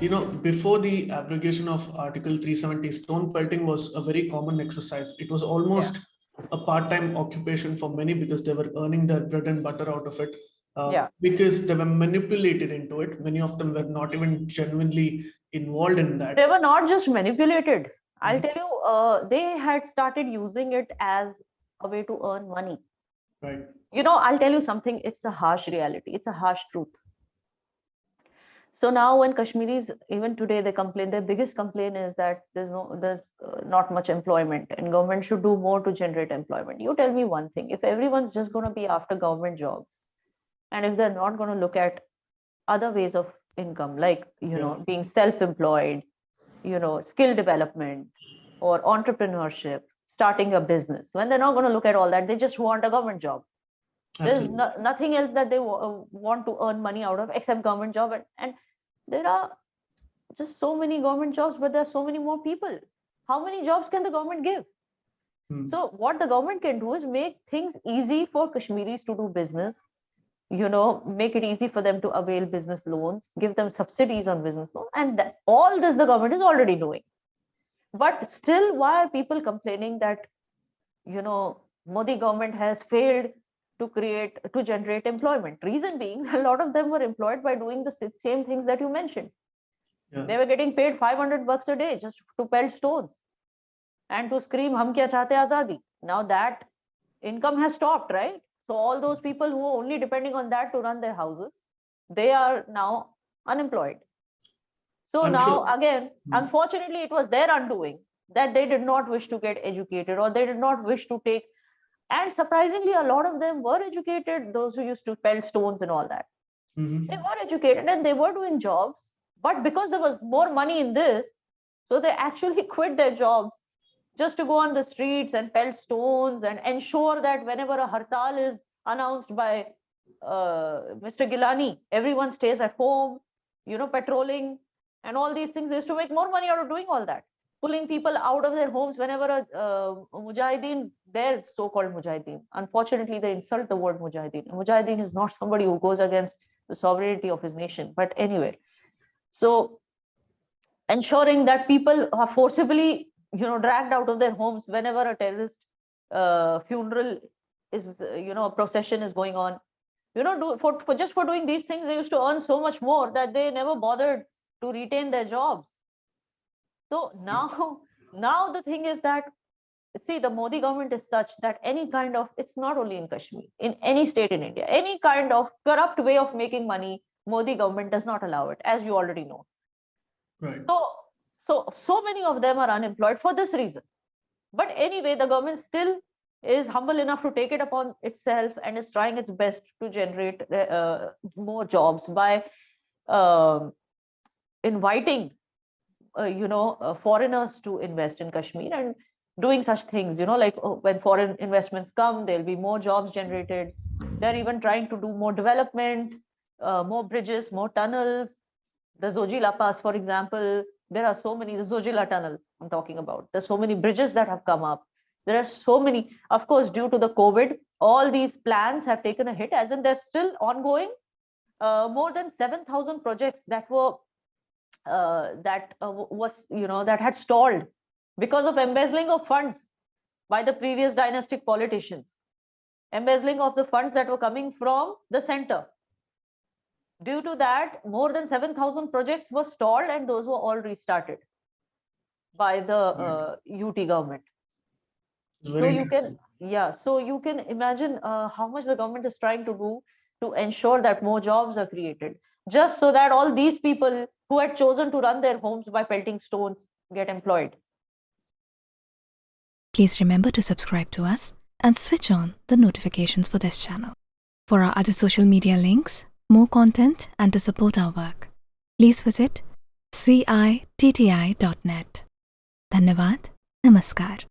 Before the abrogation of Article 370, stone pelting was a very common exercise. It was Yeah. almost a part-time occupation for many because they were earning their bread and butter out of it. Yeah. Because they were manipulated into it. Many of them were not even genuinely involved in that. They were not just manipulated. I'll tell you, they had started using it as a way to earn money. Right. I'll tell you something. It's a harsh reality. It's a harsh truth. So now when Kashmiris, even today, they complain, their biggest complaint is that there's not much employment and government should do more to generate employment. You tell me one thing, if everyone's just going to be after government jobs and if they're not going to look at other ways of income, like, being self-employed, skill development or entrepreneurship, starting a business, when they're not going to look at all that, they just want a government job. There's nothing else that they want to earn money out of except government job. And there are just so many government jobs, but there are so many more people. How many jobs can the government give? So what the government can do is make things easy for Kashmiris to do business, make it easy for them to avail business loans, give them subsidies on business loans. And all this the government is already doing. But still, why are people complaining that, Modi government has failed to generate employment? Reason being, a lot of them were employed by doing the same things that you mentioned. Yeah. They were getting paid $500 a day just to pelt stones and to scream, "Hum kya chahte Azaadi." Now that income has stopped, right? So all those people who are only depending on that to run their houses, they are now unemployed. So again, unfortunately, it was their undoing that they did not wish to get educated or they did not wish to take. And surprisingly, a lot of them were educated, those who used to pelt stones and all that. They were educated and they were doing jobs. But because there was more money in this, so they actually quit their jobs just to go on the streets and pelt stones and ensure that whenever a hartal is announced by Mr. Gilani, everyone stays at home, patrolling and all these things. They used to make more money out of doing all that, pulling people out of their homes whenever a mujahideen, their so-called mujahideen. Unfortunately, they insult the word mujahideen. Mujahideen is not somebody who goes against the sovereignty of his nation. But anyway, so ensuring that people are forcibly, dragged out of their homes whenever a terrorist funeral is, a procession is going on. For doing these things, they used to earn so much more that they never bothered to retain their jobs. So now the thing is that, see, the Modi government is such that any kind of, it's not only in Kashmir, in any state in India, any kind of corrupt way of making money, Modi government does not allow it, as you already know. Right. So many of them are unemployed for this reason. But anyway, the government still is humble enough to take it upon itself and is trying its best to generate more jobs by inviting foreigners to invest in Kashmir and doing such things, like when foreign investments come, there'll be more jobs generated. They're even trying to do more development, more bridges, more tunnels. The Zojila Pass, for example, there are so many, the Zojila Tunnel I'm talking about. There's so many bridges that have come up. There are so many, of course, due to the COVID, all these plans have taken a hit, as in they're still ongoing. More than 7,000 projects that were that had stalled because of embezzling of funds by the previous dynastic politicians, embezzling of the funds that were coming from the center. Due to that, more than 7,000 projects were stalled and those were all restarted by the UT government. So you can imagine how much the government is trying to do to ensure that more jobs are created, just so that all these people who had chosen to run their homes by pelting stones get employed. Please remember to subscribe to us and switch on the notifications for this channel. For our other social media links, more content, and to support our work, please visit citti.net. Dhanyavad. Namaskar.